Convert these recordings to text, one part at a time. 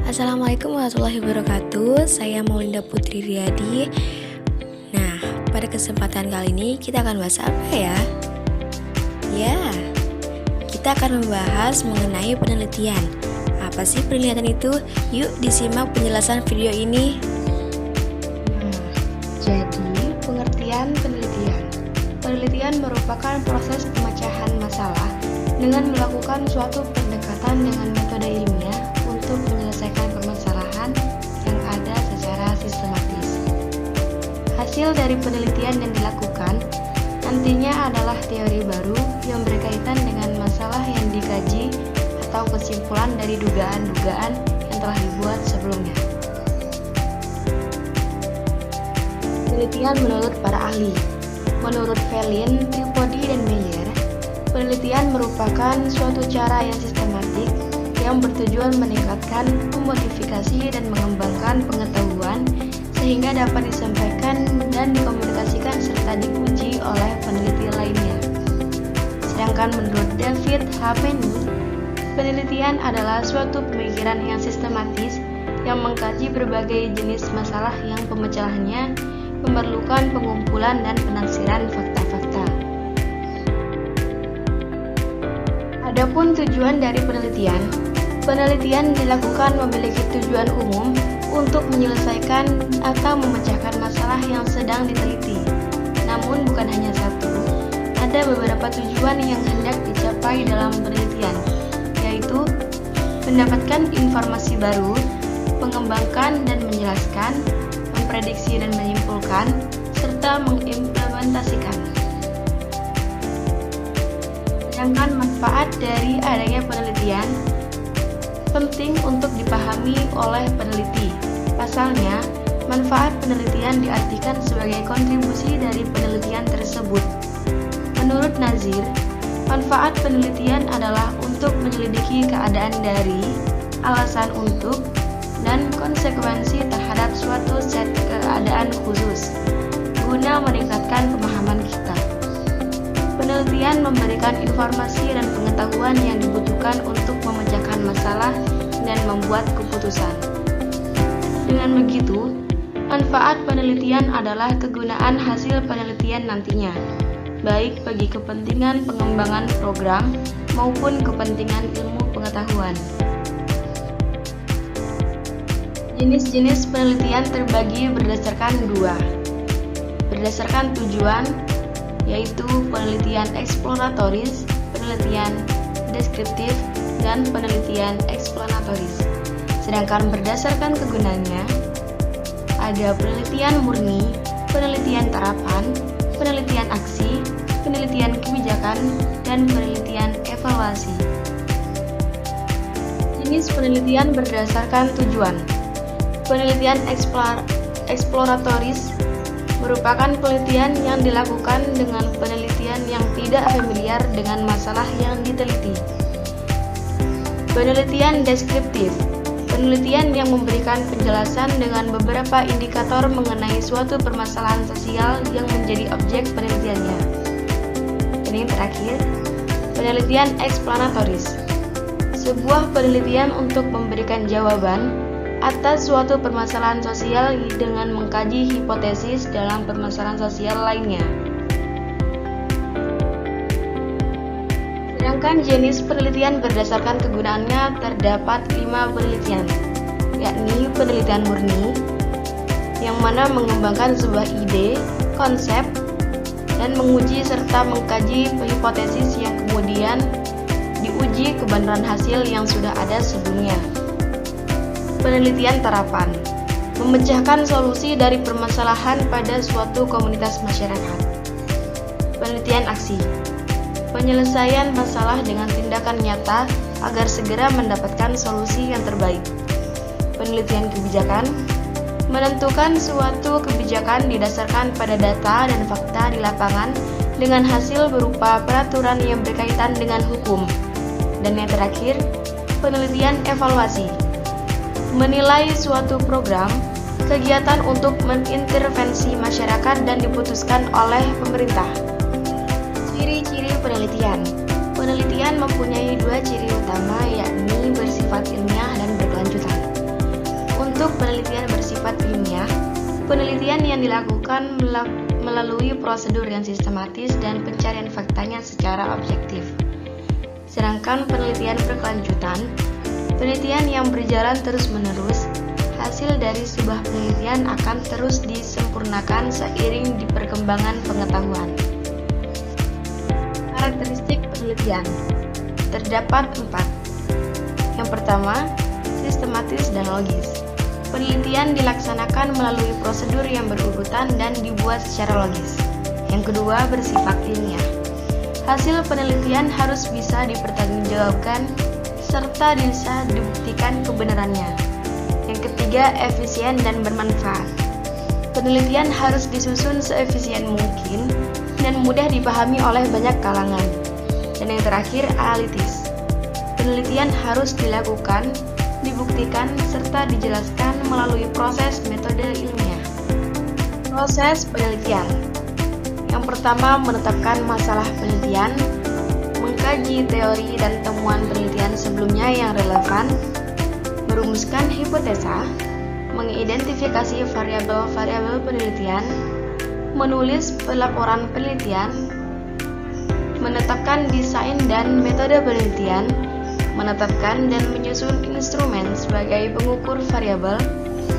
Assalamualaikum warahmatullahi wabarakatuh. Saya Maulinda Putri Riyadi. Nah, pada kesempatan kali ini kita akan bahas apa ya? Ya, kita akan membahas mengenai penelitian. Apa sih penelitian itu? Yuk disimak penjelasan video ini. Jadi, pengertian penelitian. Penelitian merupakan proses pemecahan masalah dengan melakukan suatu pendekatan dengan metode ilmiah untuk menyelesaikan permasalahan yang ada secara sistematis. Hasil dari penelitian yang dilakukan nantinya adalah teori baru yang berkaitan dengan masalah yang dikaji atau kesimpulan dari dugaan-dugaan yang telah dibuat sebelumnya. Penelitian menurut para ahli. Menurut Fellin, Tripodi, dan Meyer, penelitian merupakan suatu cara yang sistematik yang bertujuan meningkatkan, memodifikasi, dan mengembangkan pengetahuan sehingga dapat disampaikan dan dikomunikasikan serta diuji oleh peneliti lainnya. Sedangkan menurut David H. Penny, penelitian adalah suatu pemikiran yang sistematis yang mengkaji berbagai jenis masalah yang pemecahannya memerlukan pengumpulan dan penafsiran fakta-fakta. Adapun tujuan dari penelitian, penelitian dilakukan memiliki tujuan umum untuk menyelesaikan atau memecahkan masalah yang sedang diteliti. Namun bukan hanya satu, ada beberapa tujuan yang hendak dicapai dalam penelitian, yaitu mendapatkan informasi baru, mengembangkan dan menjelaskan, memprediksi dan menyimpulkan, serta mengimplementasikan. Sedangkan manfaat dari adanya penelitian penting untuk dipahami oleh peneliti. Pasalnya, manfaat penelitian diartikan sebagai kontribusi dari penelitian tersebut. Menurut Nazir, manfaat penelitian adalah untuk menyelidiki keadaan dari, alasan untuk, dan konsekuensi terhadap suatu set keadaan khusus, guna meningkatkan pemahaman kita. Penelitian memberikan informasi dan pengetahuan yang dibutuhkan untuk memecahkan masalah dan membuat keputusan. Dengan begitu, manfaat penelitian adalah kegunaan hasil penelitian nantinya, baik bagi kepentingan pengembangan program maupun kepentingan ilmu pengetahuan. Jenis-jenis penelitian terbagi berdasarkan dua. Berdasarkan tujuan, yaitu penelitian eksploratoris, penelitian deskriptif, dan penelitian eksplanatoris. Sedangkan berdasarkan kegunaannya, ada penelitian murni, penelitian terapan, penelitian aksi, penelitian kebijakan, dan penelitian evaluasi. Jenis penelitian berdasarkan tujuan. Penelitian eksploratoris merupakan penelitian yang dilakukan dengan penelitian yang tidak familiar dengan masalah yang diteliti. Penelitian deskriptif, penelitian yang memberikan penjelasan dengan beberapa indikator mengenai suatu permasalahan sosial yang menjadi objek penelitiannya. Dan yang terakhir, penelitian eksplanatoris, sebuah penelitian untuk memberikan jawaban atas suatu permasalahan sosial dengan mengkaji hipotesis dalam permasalahan sosial lainnya. Sedangkan jenis penelitian berdasarkan kegunaannya terdapat 5 penelitian, yakni penelitian murni, yang mana mengembangkan sebuah ide, konsep, dan menguji serta mengkaji hipotesis yang kemudian diuji kebenaran hasil yang sudah ada sebelumnya. Penelitian terapan, memecahkan solusi dari permasalahan pada suatu komunitas masyarakat. Penelitian aksi, penyelesaian masalah dengan tindakan nyata agar segera mendapatkan solusi yang terbaik. Penelitian kebijakan, menentukan suatu kebijakan didasarkan pada data dan fakta di lapangan dengan hasil berupa peraturan yang berkaitan dengan hukum. Dan yang terakhir, penelitian evaluasi, menilai suatu program, kegiatan untuk mengintervensi masyarakat dan diputuskan oleh pemerintah. Ciri-ciri penelitian. Penelitian mempunyai dua ciri utama, yakni bersifat ilmiah dan berkelanjutan. Penelitian yang dilakukan melalui prosedur yang sistematis dan pencarian faktanya secara objektif. Sedangkan penelitian berkelanjutan, penelitian yang berjalan terus-menerus, hasil dari sebuah penelitian akan terus disempurnakan seiring di perkembangan pengetahuan. Karakteristik penelitian terdapat 4. Yang pertama, sistematis dan logis. Penelitian dilaksanakan melalui prosedur yang berurutan dan dibuat secara logis. Yang kedua, bersifat ilmiah. Hasil penelitian harus bisa dipertanggungjawabkan serta bisa dibuktikan kebenarannya. Yang ketiga, efisien dan bermanfaat. Penelitian harus disusun seefisien mungkin dan mudah dipahami oleh banyak kalangan. Dan yang terakhir, analitis. Penelitian harus dilakukan, dibuktikan, serta dijelaskan melalui proses metode ilmiah. Proses penelitian. Yang pertama, menetapkan masalah penelitian, mengkaji teori dan temuan penelitian sebelumnya yang relevan, merumuskan hipotesa, mengidentifikasi variabel-variabel penelitian, menulis pelaporan penelitian, menetapkan desain dan metode penelitian, menetapkan dan menyusun instrumen sebagai pengukur variabel,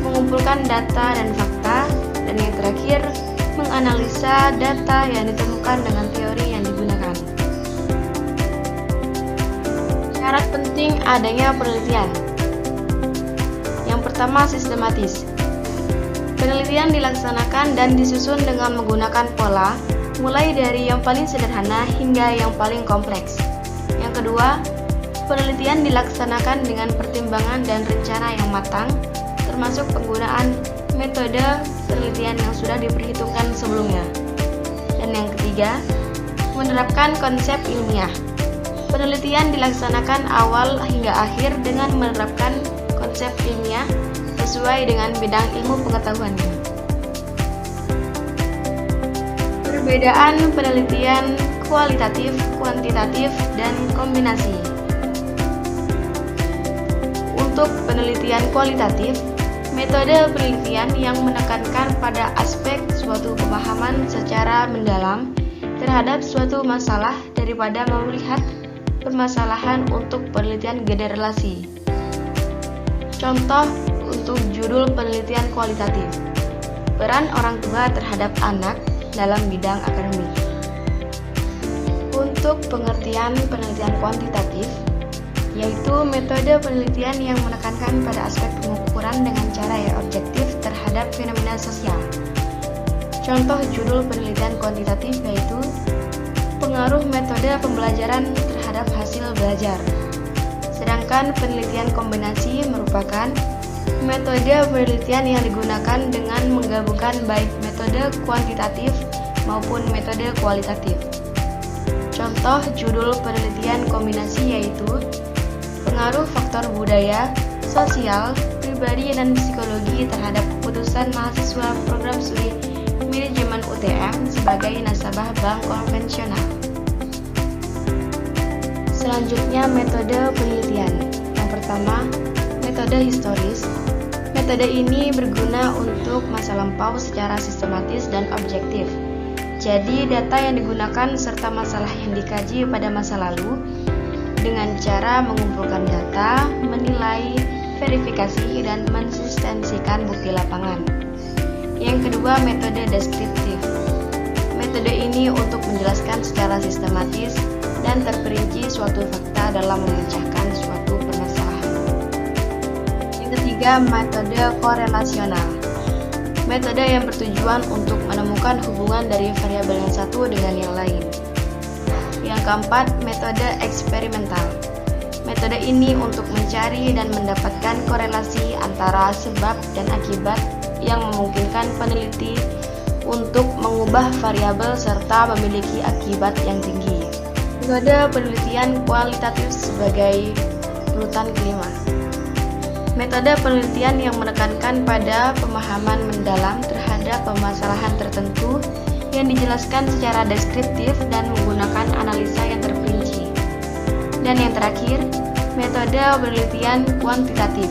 mengumpulkan data dan fakta, dan yang terakhir, menganalisa data yang ditemukan dengan teori yang digunakan. Syarat penting adanya penelitian. Yang pertama, sistematis. Penelitian dilaksanakan dan disusun dengan menggunakan pola, mulai dari yang paling sederhana hingga yang paling kompleks. Yang kedua, penelitian dilaksanakan dengan pertimbangan dan rencana yang matang, termasuk penggunaan metode penelitian yang sudah diperhitungkan sebelumnya. Dan yang ketiga, menerapkan konsep ilmiah. Penelitian dilaksanakan awal hingga akhir dengan menerapkan konsep ilmiah sesuai dengan bidang ilmu pengetahuannya. Perbedaan penelitian kualitatif, kuantitatif, dan kombinasi. Untuk penelitian kualitatif, metode penelitian yang menekankan pada aspek suatu pemahaman secara mendalam terhadap suatu masalah daripada melihat permasalahan untuk penelitian generalisasi. Contoh untuk judul penelitian kualitatif: peran orang tua terhadap anak dalam bidang akademik. Untuk pengertian penelitian kuantitatif, yaitu metode penelitian yang menekankan pada aspek pengukuran dengan cara yang objektif terhadap fenomena sosial. Contoh judul penelitian kuantitatif yaitu pengaruh metode pembelajaran terhadap hasil belajar. Sedangkan penelitian kombinasi merupakan metode penelitian yang digunakan dengan menggabungkan baik metode kuantitatif maupun metode kualitatif. Contoh judul penelitian kombinasi yaitu pengaruh faktor budaya, sosial, pribadi, dan psikologi terhadap keputusan mahasiswa program studi manajemen UTM sebagai nasabah bank konvensional. Selanjutnya, metode penelitian. Yang pertama, metode historis. Metode ini berguna untuk masa lampau secara sistematis dan objektif. Jadi, data yang digunakan serta masalah yang dikaji pada masa lalu dengan cara mengumpulkan data, menilai, verifikasi, dan mensistensikan bukti lapangan. Yang kedua, metode deskriptif. Metode ini untuk menjelaskan secara sistematis dan terperinci suatu fakta dalam memecahkan suatu permasalahan. Yang ketiga, metode korelasional. Metode yang bertujuan untuk menemukan hubungan dari variabel yang satu dengan yang lain. Yang keempat, metode eksperimental. Metode ini untuk mencari dan mendapatkan korelasi antara sebab dan akibat yang memungkinkan peneliti untuk mengubah variabel serta memiliki akibat yang tinggi. Metode penelitian kualitatif sebagai urutan kelima. Metode penelitian yang menekankan pada pemahaman mendalam terhadap permasalahan tertentu yang dijelaskan secara deskriptif dan menggunakan analisa yang terperinci. Dan yang terakhir, metode penelitian kuantitatif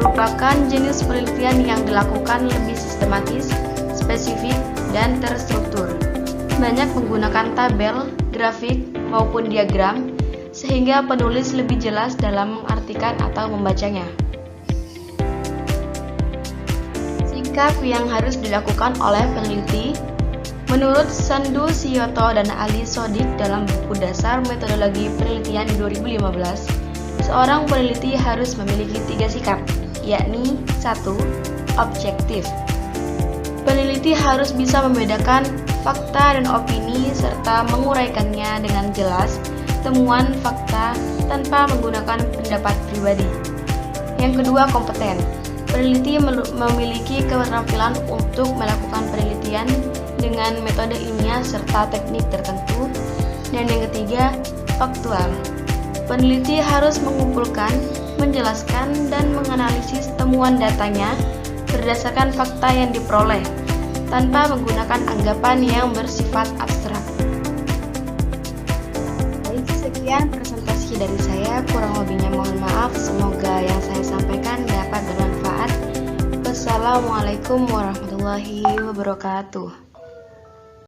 merupakan jenis penelitian yang dilakukan lebih sistematis, spesifik, dan terstruktur. Banyak menggunakan tabel, grafik, maupun diagram, sehingga penulis lebih jelas dalam mengartikan atau membacanya. Sikap yang harus dilakukan oleh peneliti. Menurut Sandu Siyoto dan Ali Sodik dalam buku Dasar Metodologi Penelitian 2015, seorang peneliti harus memiliki 3 sikap, yakni 1. Objektif. Peneliti harus bisa membedakan fakta dan opini serta menguraikannya dengan jelas temuan fakta tanpa menggunakan pendapat pribadi. Yang kedua, kompeten. Peneliti memiliki keterampilan untuk melakukan penelitian dengan metode ilmiah serta teknik tertentu. Dan yang ketiga, faktual. Peneliti harus mengumpulkan, menjelaskan, dan menganalisis temuan datanya berdasarkan fakta yang diperoleh, tanpa menggunakan anggapan yang bersifat abstrak. Baik, sekian presentasi dari saya, kurang lebihnya mohon maaf, semoga yang saya sampaikan dapat bermanfaat. Wassalamualaikum warahmatullahi wabarakatuh.